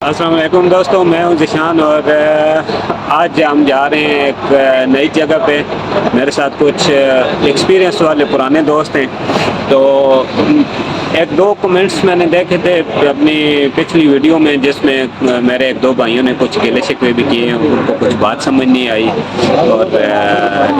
السلام علیکم دوستوں، میں ہوں ذیشان اور آج ہم جا رہے ہیں ایک نئی جگہ پہ. میرے ساتھ کچھ ایکسپیرینس والے پرانے دوست ہیں. تو ایک دو کمنٹس میں نے دیکھے تھے اپنی پچھلی ویڈیو میں، جس میں میرے ایک دو بھائیوں نے کچھ گلے شکوے بھی کیے ہیں. ان کو کچھ بات سمجھ نہیں آئی، اور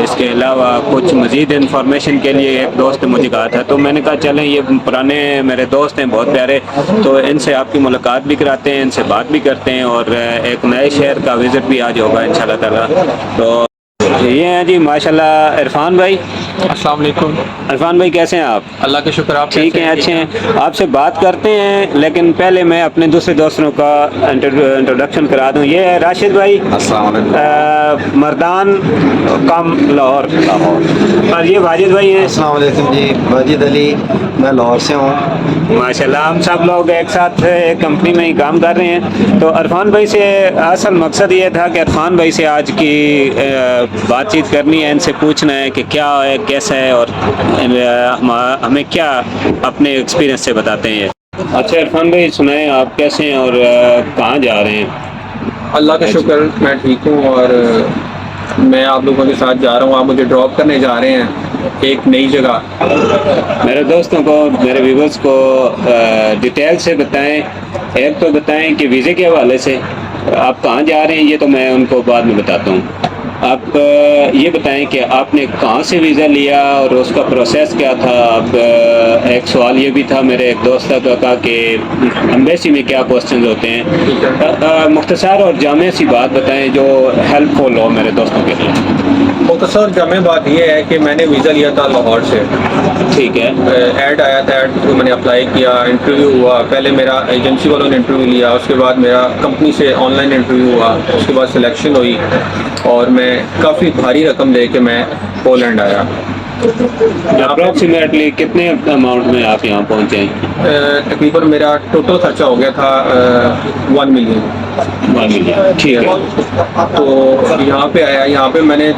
اس کے علاوہ کچھ مزید انفارمیشن کے لیے ایک دوست نے مجھے کہا تھا. تو میں نے کہا چلیں، یہ پرانے میرے دوست ہیں بہت پیارے، تو ان سے آپ کی ملاقات بھی کراتے ہیں، ان سے بات بھی کرتے ہیں، اور ایک نئے شہر کا وزٹ بھی آج ہوگا انشاءاللہ تعالی. تو یہ ہیں جی ماشاءاللہ عرفان بھائی. السلام علیکم. عرفان بھائی کیسے ہیں آپ؟ اللہ کا شکر. آپ ٹھیک ہیں، اچھے ہیں. آپ سے بات کرتے ہیں، لیکن پہلے میں اپنے دوسرے دوستوں کا انٹروڈکشن کرا دوں. یہ ہے راشد بھائی، السلام علیکم. مردان کم لاہور. اور یہ واجد بھائی ہیں. السلام علیکم جی، واجد علی، میں لاہور سے ہوں. ماشاءاللہ ہم سب لوگ ایک ساتھ ایک کمپنی میں ہی کام کر رہے ہیں. تو عرفان بھائی سے اصل مقصد یہ تھا کہ عرفان بھائی سے آج کی بات چیت کرنی ہے، ان سے پوچھنا ہے کہ کیا ہے، کیسا ہے، اور ہمیں کیا اپنے ایکسپیرینس سے بتاتے ہیں. اچھا عرفان بھائی سنائیں، آپ کیسے ہیں اور کہاں جا رہے ہیں؟ اللہ کا شکر، میں ٹھیک ہوں، اور میں آپ لوگوں کے ساتھ جا رہا ہوں. آپ مجھے ڈراپ کرنے جا رہے ہیں ایک نئی جگہ. میرے دوستوں کو، میرے ویورز کو ڈیٹیل سے بتائیں. ایک تو بتائیں کہ ویزے کے حوالے سے آپ کہاں جا رہے ہیں، یہ تو میں ان کو بعد میں بتاتا ہوں. آپ یہ بتائیں کہ آپ نے کہاں سے ویزا لیا اور اس کا پروسیس کیا تھا. آپ ایک سوال یہ بھی تھا میرے ایک دوست کا کہا کہ ایمبیسی میں کیا کوسچنز ہوتے ہیں. مختصر اور جامع سی بات بتائیں جو ہیلپ فل ہو میرے دوستوں کے لیے. مختصر جامع بات یہ ہے کہ میں نے ویزا لیا تھا لاہور سے. ٹھیک ہے. ایڈ آیا تھا، ایڈ کو میں نے اپلائی کیا، انٹرویو ہوا. پہلے میرا ایجنسی والوں نے انٹرویو لیا، اس کے بعد میرا کمپنی سے آن لائن انٹرویو ہوا، اس کے بعد سلیکشن ہوئی، اور میں کافی بھاری رقم لے کے میں پولینڈ آیا. اپروکسیمیٹلی کتنے اماؤنٹ میں آپ یہاں پہنچے؟ تقریباً میرا ٹوٹل خرچہ ہو گیا تھا 1 ملین. ٹھیک ہے. تو یہاں پہ آیا، یہاں پہ میں نے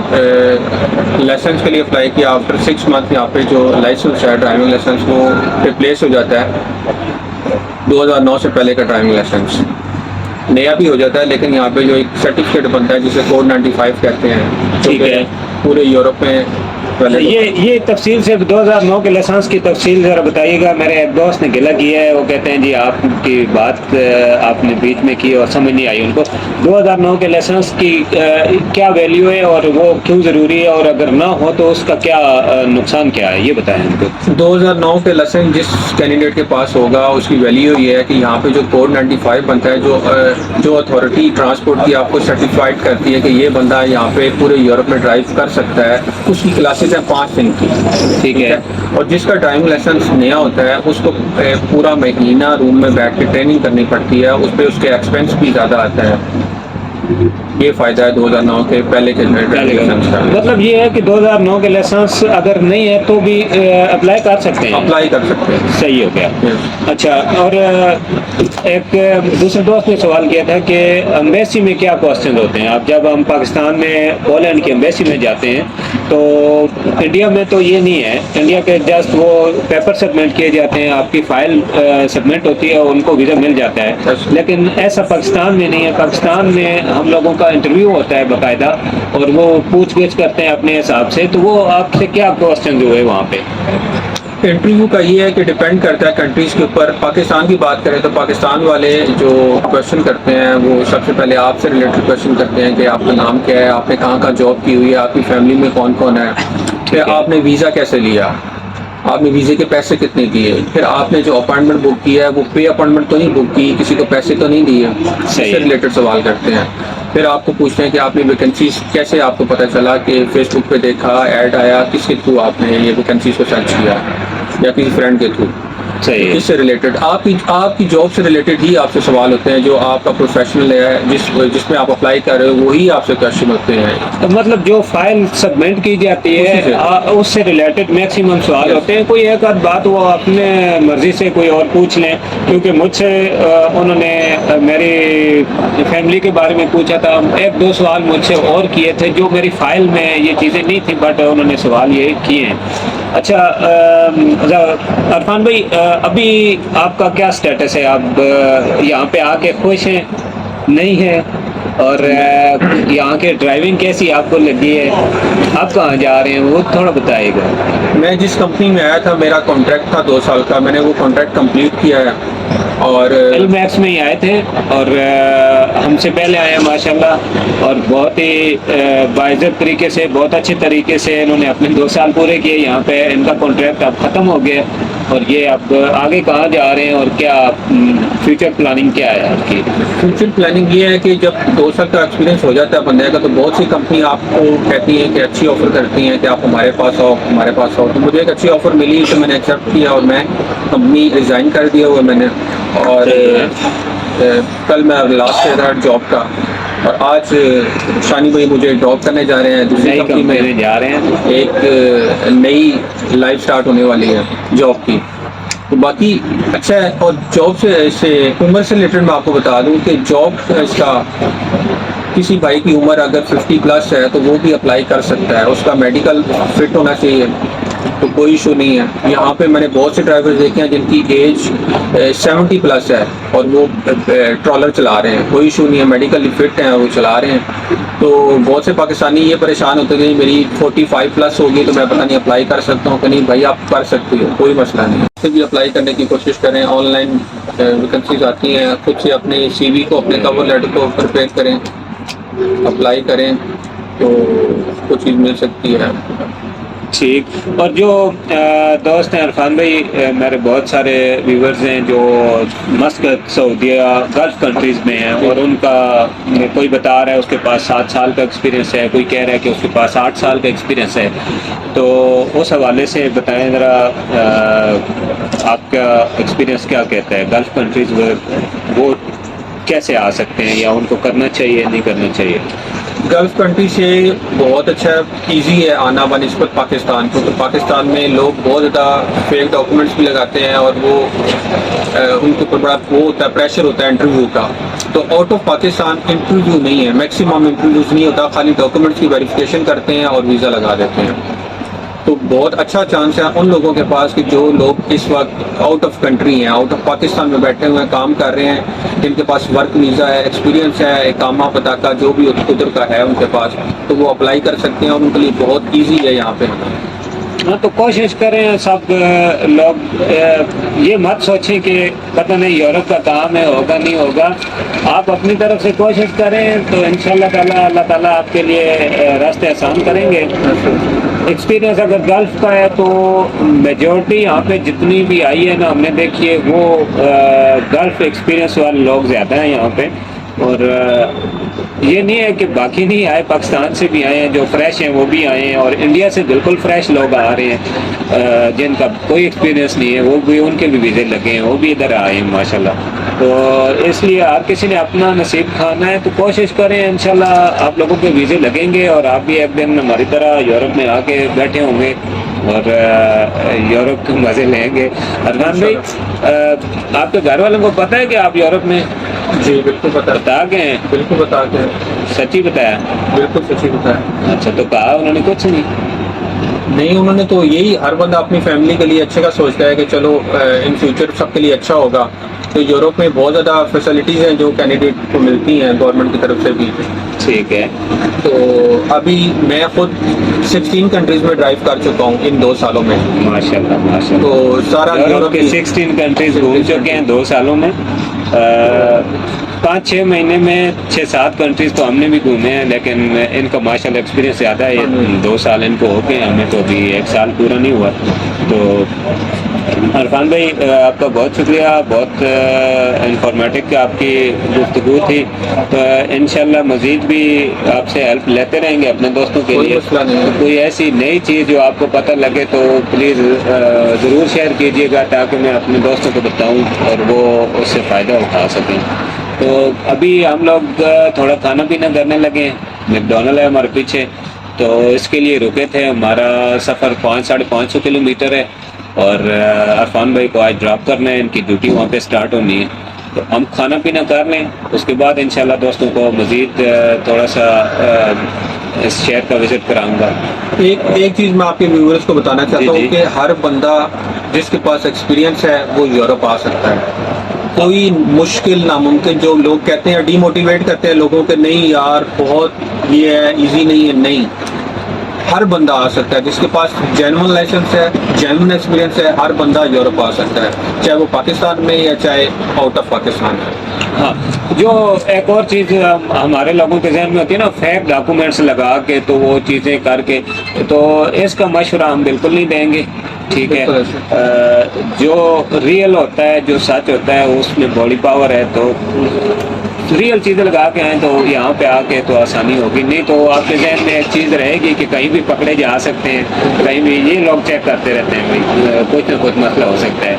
لائسنس کے لیے اپلائی کیا. آفٹر 6 منتھ یہاں پہ جو لائسنس ہے ڈرائیونگ لائسنس، وہ ریپلیس ہو جاتا ہے. 2009 سے پہلے کا ڈرائیونگ لائسنس نیا بھی ہو جاتا ہے، لیکن یہاں پہ جو ایک سرٹیفکیٹ بنتا ہے جسے کوڈ 95 کہتے ہیں، ٹھیک ہے. پورے یورپ میں پہلے. یہ تفصیل سے 2009 کے لائسنس کی تفصیل ذرا بتائیے گا. میرے ایک دوست نے گلہ کیا ہے، وہ کہتے ہیں جی آپ کی بات آپ نے بیچ میں کی اور سمجھ نہیں آئی ان کو. 2009 کے لائسنس کی کیا ویلیو ہے اور وہ کیوں ضروری ہے، اور اگر نہ ہو تو اس کا کیا نقصان کیا ہے، یہ بتائیں ہم کو. 2009 کے لائسنس جس کینڈیڈیٹ کے پاس ہوگا، اس کی ویلیو یہ ہے کہ یہاں پہ جو کوڈ 95 بنتا ہے، جو اتھارٹی ٹرانسپورٹ کی آپ کو سرٹیفائڈ کرتی ہے کہ یہ بندہ یہاں پہ پورے یورپ میں ڈرائیو کر سکتا ہے، اس کی کلاسز ہیں 5 دن کی. ٹھیک ہے. اور جس کا ڈرائیونگ لائسنس نیا ہوتا ہے، اس کو پورا مہینہ روم میں بیٹھ کے ٹریننگ کرنی پڑتی ہے. اس پہ اس کے ایکسپینس بھی زیادہ آتا ہے. یہ فائدہ ہے 2009 کے پہلے کے لائسنس کا. مطلب یہ ہے کہ 2009 کے لائسنس اگر نہیں ہے تو بھی اپلائی کر سکتے ہیں. اپلائی کر سکتے ہیں. صحیح ہو گیا. اچھا، اور ایک دوسرے دوست نے سوال کیا تھا کہ ایمبیسی میں کیا کوسچنز ہوتے ہیں. آپ جب ہم پاکستان میں پولینڈ کی ایمبیسی میں جاتے ہیں تو انڈیا میں تو یہ نہیں ہے. انڈیا کے جسٹ وہ پیپر سبمٹ کیے جاتے ہیں، آپ کی فائل سبمٹ ہوتی ہے اور ان کو ویزا مل جاتا ہے. لیکن ایسا پاکستان میں نہیں ہے. پاکستان میں ہم لوگوں کا انٹرویو ہوتا ہے باقاعدہ، اور وہ پوچھ گچھ کرتے ہیں اپنے حساب سے. تو وہ آپ سے کیا کوسچنز ہوئے وہاں پہ؟ انٹرویو کا یہ ہے کہ ڈیپینڈ کرتا ہے کنٹریز کے اوپر. پاکستان کی بات کریں تو پاکستان والے جو کویشچن کرتے ہیں وہ سب سے پہلے آپ سے ریلیٹڈ کویشچن کرتے ہیں کہ آپ کا نام کیا ہے، آپ نے کہاں کا جاب کی ہوئی ہے، آپ کی فیملی میں کون کون ہے، پھر آپ نے ویزا کیسے لیا، آپ نے ویزے کے پیسے کتنے دیے، پھر آپ نے جو اپائنٹمنٹ بک کی ہے وہ پے اپائنٹمنٹ تو نہیں بک کی، کسی کو پیسے تو نہیں دیے. اس سے ریلیٹڈ سوال کرتے ہیں. پھر آپ کو پوچھتے ہیں کہ آپ نے ویکنسیز کیسے آپ کو پتہ چلا، کہ فیس بک پہ دیکھا، ایڈ آیا، کس کے تھرو آپ نے یہ ویکنسیز کو سرچ کیا، یا کسی فرینڈ کے تھرو. کس سے ریلیٹڈ، آپ کی جاب سے ریلیٹڈ ہی آپ سے سوال ہوتے ہیں. جو آپ کا پروفیشنل ہے، جس میں آپ اپلائی کر رہے ہو، وہی آپ سے کویشچن ہوتے ہیں. مطلب جو فائل سبمٹ کی جاتی ہے اس سے ریلیٹڈ میکسیمم سوال ہوتے ہیں. کوئی ایک آدھ بات وہ اپنے مرضی سے کوئی اور پوچھ لیں، کیونکہ مجھ سے انہوں نے میری فیملی کے بارے میں پوچھا تھا. 1-2 سوال مجھ سے اور کیے تھے جو میری فائل میں یہ چیزیں نہیں تھیں، بٹ انہوں نے سوال یہ کیے ہیں. اچھا عرفان بھائی، ابھی آپ کا کیا سٹیٹس ہے؟ آپ یہاں پہ آ کے خوش ہیں نہیں ہیں؟ اور یہاں کے ڈرائیونگ کیسی آپ کو لگی ہے؟ آپ کہاں جا رہے ہیں وہ تھوڑا بتائیے گا۔ میں جس کمپنی میں آیا تھا میرا کانٹریکٹ تھا 2 سال کا، میں نے وہ کانٹریکٹ کمپلیٹ کیا ہے اور ایل میکس میں ہی آئے تھے اور ہم سے پہلے آئے ہیں ماشاءاللہ، اور بہت ہی باعزت طریقے سے، بہت اچھے طریقے سے انہوں نے اپنے 2 سال پورے کیے یہاں پہ۔ ان کا کانٹریکٹ اب ختم ہو گیا اور یہ اب آگے کہاں جا رہے ہیں اور کیا فیوچر پلاننگ کیا ہے آپ کی؟ فیوچر پلاننگ یہ ہے کہ جب 2 سال کا ایکسپیرینس ہو جاتا ہے بندے کا تو بہت سی کمپنی آپ کو کہتی ہیں کہ اچھی آفر کرتی ہیں کہ آپ ہمارے پاس آؤ، ہمارے پاس آؤ۔ تو مجھے ایک اچھی آفر ملی تو میں نے ایکسیپٹ کیا اور میں کمپنی ریزائن کر دیا ہوا میں نے، اور صحیح ہے۔ کل میں لاسٹ تھا جاب کا، اور آج شانی بھائی مجھے ڈراپ کرنے جا رہے ہیں دوسری نئی کمپنی کمپنی میں جا رہے ہیں۔ ایک نئی لائف سٹارٹ ہونے والی ہے جاب کی، تو باقی اچھا ہے۔ اور جاب سے عمر سے ریلیٹڈ میں آپ کو بتا دوں کہ جاب اس کا کسی بھائی کی عمر اگر 50+ ہے تو وہ بھی اپلائی کر سکتا ہے، اس کا میڈیکل فٹ ہونا چاہیے، تو کوئی ایشو نہیں ہے۔ یہاں پہ میں نے بہت سے ڈرائیور دیکھے ہیں جن کی ایج 70+ ہے اور وہ ٹرالر چلا رہے ہیں، کوئی ایشو نہیں ہے، میڈیکل فٹ ہیں، وہ چلا رہے ہیں۔ تو بہت سے پاکستانی یہ پریشان ہوتے ہیں کہ میری 45+ ہوگی تو میں پتہ نہیں اپلائی کر سکتا ہوں کہ نہیں۔ بھائی آپ کر سکتے ہو، کوئی مسئلہ نہیں، خود سے بھی اپلائی کرنے کی کوشش کریں۔ آن لائن ویکنسیز آتی ہیں، خود سے اپنے سی وی کو، اپنے کور لیٹر کو پریپیئر کریں، اپلائی کریں تو کچھ چیز مل سکتی ہے۔ ٹھیک۔ اور جو دوست ہیں عرفان بھائی، میرے بہت سارے ویورز ہیں جو مسقط، سعودیہ، گلف کنٹریز میں ہیں، اور ان کا کوئی بتا رہا ہے اس کے پاس 7 سال کا ایکسپیرینس ہے، کوئی کہہ رہا ہے کہ اس کے پاس 8 سال کا ایکسپیرینس ہے، تو اس حوالے سے بتائیں ذرا آپ کا ایکسپیرینس کیا کہتا ہے؟ گلف کنٹریز وہ کیسے آ سکتے ہیں یا ان کو کرنا چاہیے نہیں کرنا چاہیے؟ گلف کنٹری سے بہت اچھا ایزی ہے آنا بنسبت پاکستان، کیونکہ پاکستان میں لوگ بہت زیادہ فیک ڈاکومنٹس بھی لگاتے ہیں اور وہ ان کے اوپر بڑا وہ ہوتا ہے، پریشر ہوتا ہے انٹرویو کا۔ تو آؤٹ آف پاکستان انٹرویو نہیں ہے، میکسیمم انٹرویوز نہیں ہوتا، خالی ڈاکومنٹس کی ویریفیکیشن کرتے ہیں اور ویزا لگا دیتے ہیں۔ تو بہت اچھا چانس ہے ان لوگوں کے پاس کہ جو لوگ اس وقت آؤٹ آف کنٹری ہیں، آؤٹ آف پاکستان میں بیٹھے ہوئے ہیں، کام کر رہے ہیں، جن کے پاس ورک ویزا ہے، ایکسپیرینس ہے، اقامہ پتہ کا جو بھی ادھر کا ہے ان کے پاس، تو وہ اپلائی کر سکتے ہیں اور ان کے لیے بہت ایزی ہے یہاں پہ۔ ہاں، تو کوشش کریں سب لوگ، یہ مت سوچیں کہ پتہ نہیں یورپ کا کام ہے، ہوگا نہیں ہوگا۔ آپ اپنی طرف سے کوشش کریں تو انشاءاللہ تعالیٰ اللہ تعالیٰ آپ کے لیے راستے آسان کریں گے۔ ایکسپیرینس اگر گلف کا ہے تو میجورٹی یہاں پہ جتنی بھی آئی ہے نا، ہم نے دیکھیے وہ گلف ایکسپیرینس والے لوگ زیادہ ہیں یہاں پہ، اور یہ نہیں ہے کہ باقی نہیں آئے، پاکستان سے بھی آئے ہیں، جو فریش ہیں وہ بھی آئے ہیں، اور انڈیا سے بالکل فریش لوگ آ رہے ہیں جن کا کوئی ایکسپیرینس نہیں ہے، وہ بھی ان کے بھی ویزے لگے ہیں، وہ بھی ادھر آئے ہیں ماشاءاللہ۔ تو اس لیے ہر کسی نے اپنا نصیب کھانا ہے، تو کوشش کریں، انشاءاللہ آپ لوگوں کے ویزے لگیں گے اور آپ بھی ایک دن ہماری طرح یورپ میں آ کے بیٹھے ہوں گے اور یورپ کے مزے لیں گے۔ عرفان بھائی، آپ کے گھر والوں کو پتہ ہے کہ آپ یورپ میں؟ جی بالکل بتا کے ہیں؟ بالکل بتا کے سچی بتایا؟ بالکل سچی بتایا۔ اچھا، تو کہا انہوں نے کچھ نہیں؟ نہیں، انہوں نے تو یہی، ہر بندہ اپنی فیملی کے لیے اچھے کا سوچتا ہے کہ چلو ان فیوچر سب کے لیے اچھا ہوگا۔ تو یورپ میں بہت زیادہ فیسلٹیز ہیں جو کینڈیڈیٹ کو ملتی ہیں گورنمنٹ کی طرف سے بھی۔ ٹھیک ہے۔ تو ابھی میں خود 16 کنٹریز میں ڈرائیو کر چکا ہوں ان 2 سالوں میں۔ ماشاءاللہ ماشاءاللہ۔ تو سارا یورپ کے 16 کنٹریز گھوم چکے ہیں 2 سالوں میں۔ 5-6 مہینے میں 6-7 کنٹریز تو ہم نے بھی گھومے ہیں، لیکن ان کا ماشاءاللہ ایکسپیرینس زیادہ ہے، 2 سال ان کو ہو گئے، ہمیں تو ابھی 1 سال پورا نہیں ہوا۔ تو عرفان بھائی، آپ کا بہت شکریہ، بہت انفارمیٹو آپ کی گفتگو تھی، تو انشاءاللہ مزید بھی آپ سے ہیلپ لیتے رہیں گے اپنے دوستوں کے لیے۔ کوئی ایسی نئی چیز جو آپ کو پتہ لگے تو پلیز ضرور شیئر کیجیے گا تاکہ میں اپنے دوستوں کو بتاؤں اور وہ اس سے فائدہ اٹھا سکیں۔ تو ابھی ہم لوگ تھوڑا کھانا پینا کرنے لگے ہیں، میکڈونلڈ ہے ہمارے پیچھے، تو اس کے لیے رکے تھے۔ ہمارا سفر 500-550 کلومیٹر ہے، اور عرفان بھائی کو آج ڈراپ کرنا ہے، ان کی ڈیوٹی وہاں پہ سٹارٹ ہونی ہے، تو ہم کھانا پینا کر لیں، اس کے بعد انشاءاللہ دوستوں کو مزید تھوڑا سا اس شہر کا وزٹ کراؤں گا۔ ایک چیز میں آپ کے ویورز کو بتانا چاہتا ہوں جی۔ کہ ہر بندہ جس کے پاس ایکسپیرینس ہے وہ یورپ آ سکتا ہے، کوئی مشکل ناممکن جو لوگ کہتے ہیں ڈی موٹیویٹ کرتے ہیں لوگوں کے نہیں یار بہت یہ ہے ایزی نہیں ہے، نہیں، ہر بندہ آ سکتا ہے جس کے پاس جینون لائسنس ہے، جینون ایکسپیرینس ہے، ہر بندہ یورپ آ سکتا ہے، چاہے وہ پاکستان میں یا چاہے آؤٹ آف پاکستان ہے۔ ہاں، جو ایک اور چیز ہمارے لوگوں کے ذہن میں ہوتی ہے نا، فیک ڈاکومنٹس لگا کے تو وہ چیزیں کر کے، تو اس کا مشورہ ہم بالکل نہیں دیں گے، ٹھیک ہے۔ جو ریئل ہوتا ہے، جو سچ ہوتا ہے، اس میں باڈی پاور ہے، تو ریئل چیزیں لگا کے آئیں تو یہاں پہ آ کے تو آسانی ہوگی، نہیں تو آپ کے ذہن میں ایک چیز رہے گی کہ کہیں بھی پکڑے جا سکتے ہیں، کہیں بھی یہ لوگ چیک کرتے رہتے ہیں، بھائی کچھ نہ کچھ مسئلہ ہو سکتا ہے۔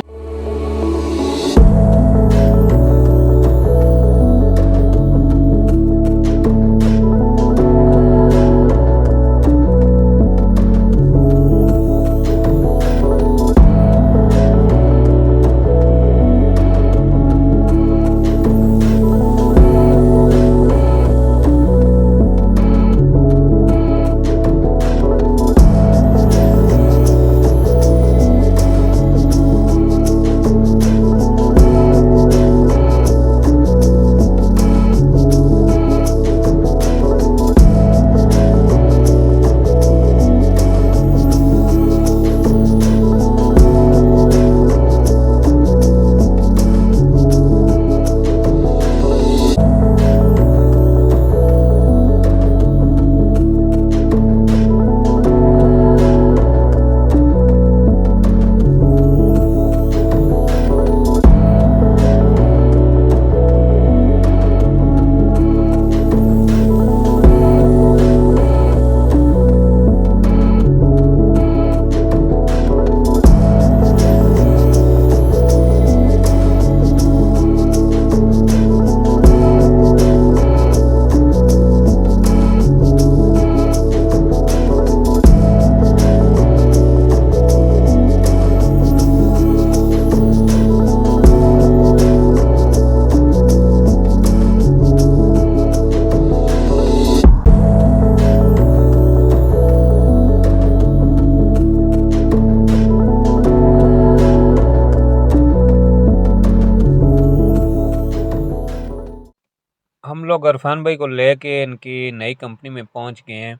ہم لوگ عرفان بھائی کو لے کے ان کی نئی کمپنی میں پہنچ گئے ہیں۔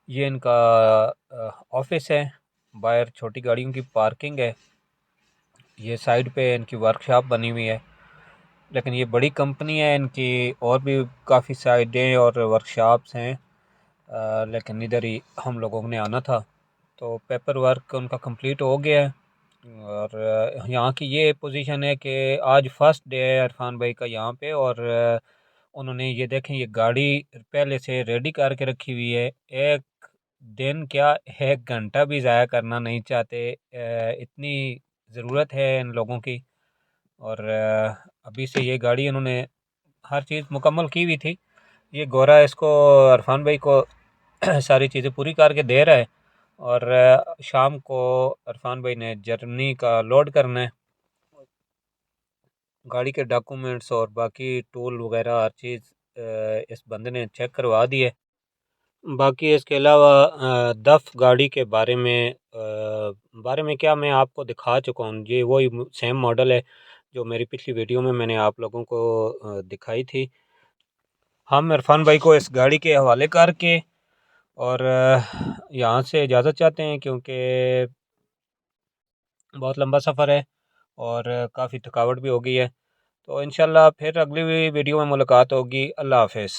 یہ ان کا آفس ہے، باہر چھوٹی گاڑیوں کی پارکنگ ہے، یہ سائڈ پہ ان کی ورک شاپ بنی ہوئی ہے، لیکن یہ بڑی کمپنی ہے، ان کی اور بھی کافی سائڈیں اور ورک شاپس ہیں، لیکن ادھر ہی ہم لوگوں نے آنا تھا، تو پیپر ورک ان کا کمپلیٹ ہو گیا ہے۔ اور یہاں کی یہ پوزیشن ہے کہ آج فرسٹ ڈے ہے عرفان بھائی کا یہاں پہ، اور انہوں نے یہ دیکھیں یہ گاڑی پہلے سے ریڈی کر کے رکھی ہوئی ہے، ایک دن کیا 1 گھنٹہ بھی ضائع کرنا نہیں چاہتے، اتنی ضرورت ہے ان لوگوں کی۔ اور ابھی سے یہ گاڑی انہوں نے ہر چیز مکمل کی ہوئی تھی، یہ گورا اس کو عرفان بھائی کو ساری چیزیں پوری کر کے دے رہا ہے، اور شام کو عرفان بھائی نے جرنی کا لوڈ کرنا ہے، گاڑی کے ڈاکومنٹس اور باقی ٹول وغیرہ ہر چیز اس بندے نے چیک کروا دی ہے۔ باقی اس کے علاوہ دف گاڑی کے بارے میں کیا میں آپ کو دکھا چکا ہوں، یہ وہی سیم ماڈل ہے جو میری پچھلی ویڈیو میں نے آپ لوگوں کو دکھائی تھی۔ ہم عرفان بھائی کو اس گاڑی کے حوالے کر کے اور یہاں سے اجازت چاہتے ہیں، کیونکہ بہت لمبا سفر ہے اور کافی تھکاوٹ بھی ہو گئی ہے، تو انشاءاللہ پھر اگلی ویڈیو میں ملاقات ہوگی۔ اللہ حافظ۔